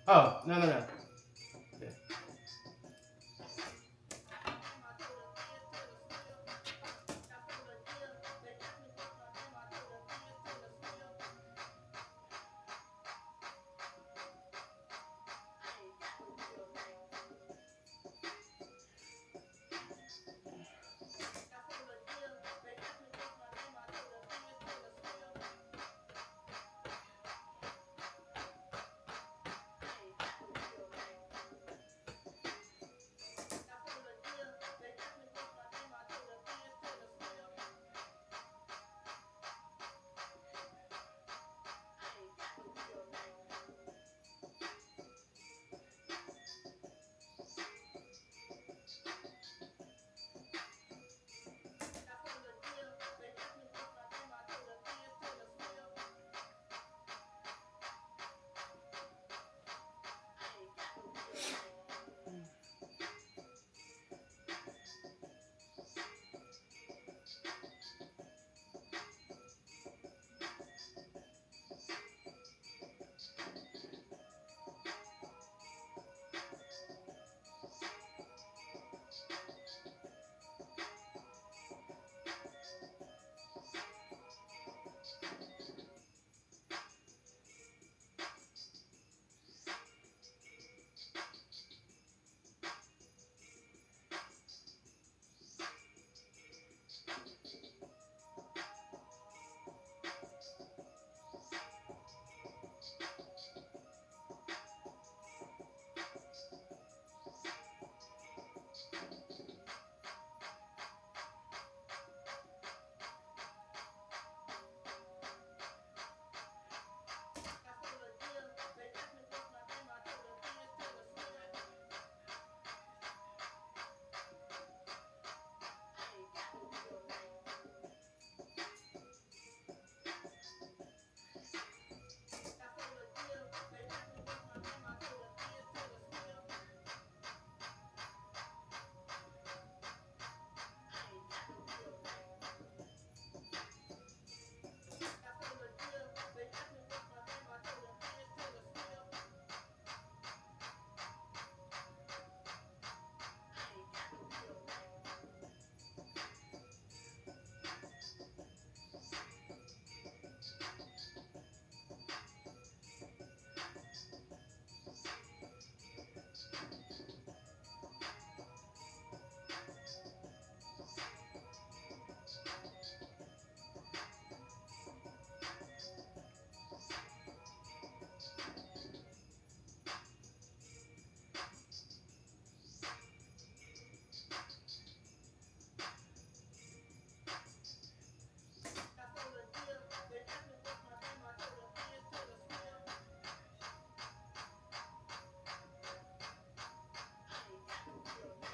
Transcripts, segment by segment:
Oh, no, no, no. Yeah.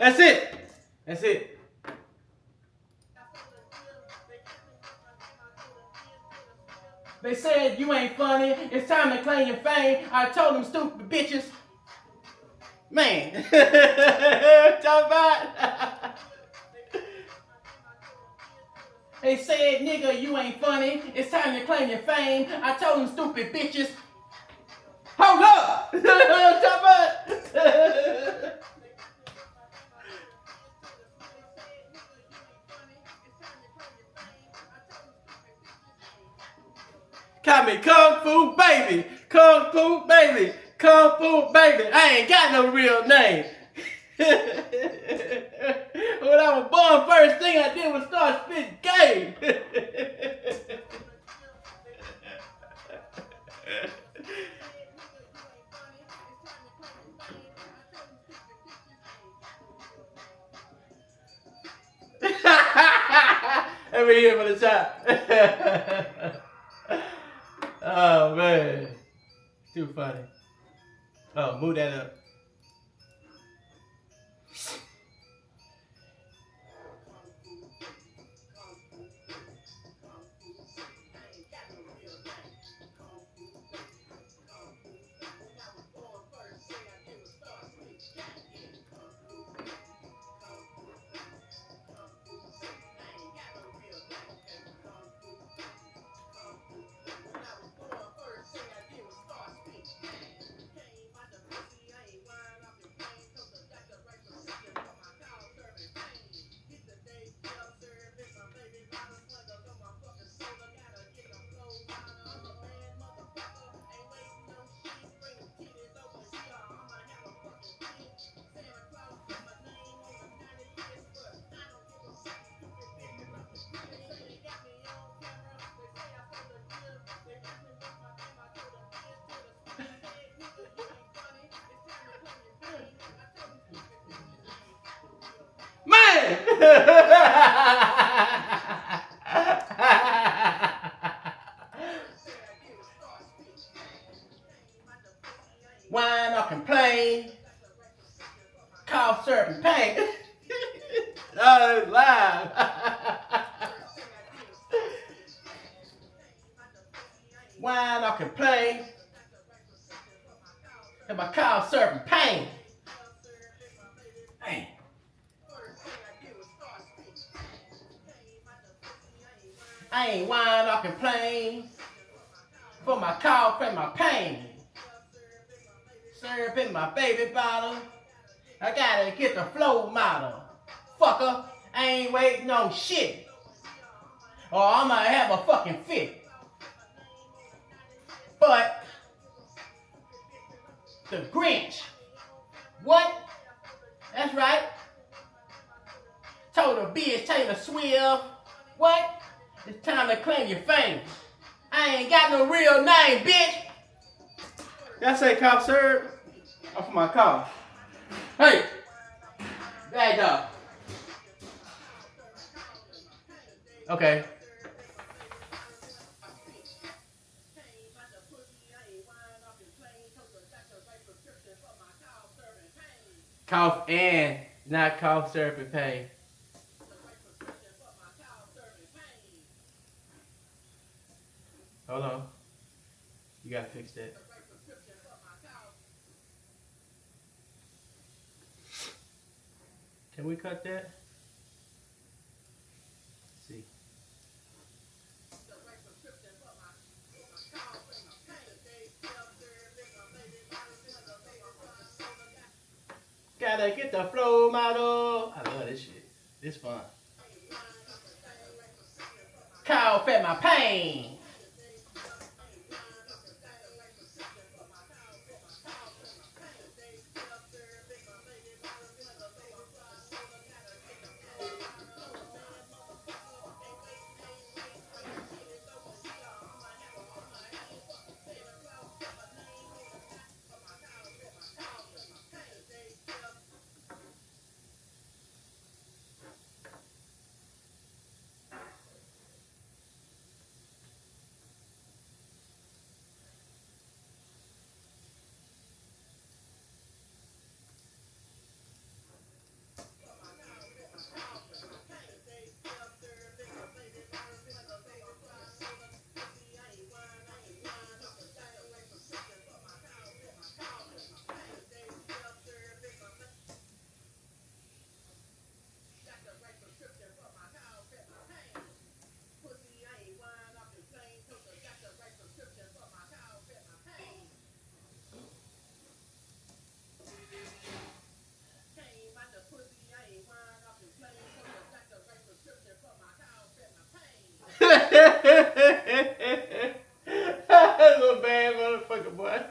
That's it. That's it. They said you ain't funny. It's time to claim your fame. I told them stupid bitches. Man. Talk about. They said, nigga, you ain't funny. It's time to claim your fame. I told them stupid bitches. Hold up. Talk about. Call me Kung Fu Baby. Kung Fu Baby. Kung Fu Baby. I ain't got no real name. When I was born, first thing I did was start spitting game. Let me hear for the top. Oh man, too funny. Oh, move that up. Whine or complain, cough, certain pain. Oh, it's live. Whine or complain, and my cough, certain pain. Hey. I ain't whine or complain for my cough and my pain. Syrup in my baby bottle. I gotta get the flow model. Fucker, I ain't waiting on shit. Or I might have a fucking fit. But the Grinch. What? That's right. Told a bitch Taylor Swift. What? It's time to claim your fame. I ain't got no real name, bitch. Y'all say cough syrup? I'm for my cough. Hey! Bad dog. Okay. Cough and not cough syrup and pain. Hold on. You gotta fix that. Can we cut that? Let's see. Gotta get the flow model. I love this shit. This fun. Cough at my pain. Little bad motherfucker, boy.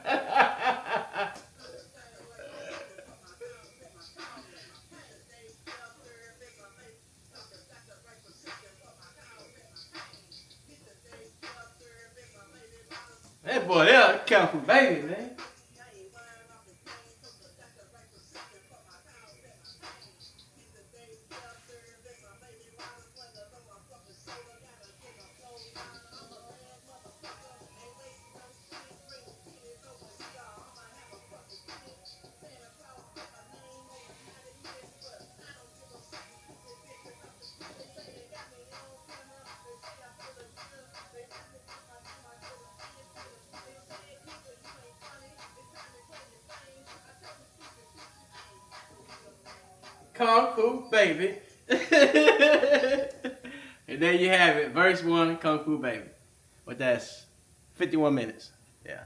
That boy, that Kung Fu Baby, man. Kung Fu Baby. And there you have it. Verse 1, Kung Fu Baby. But that's 51 minutes. Yeah.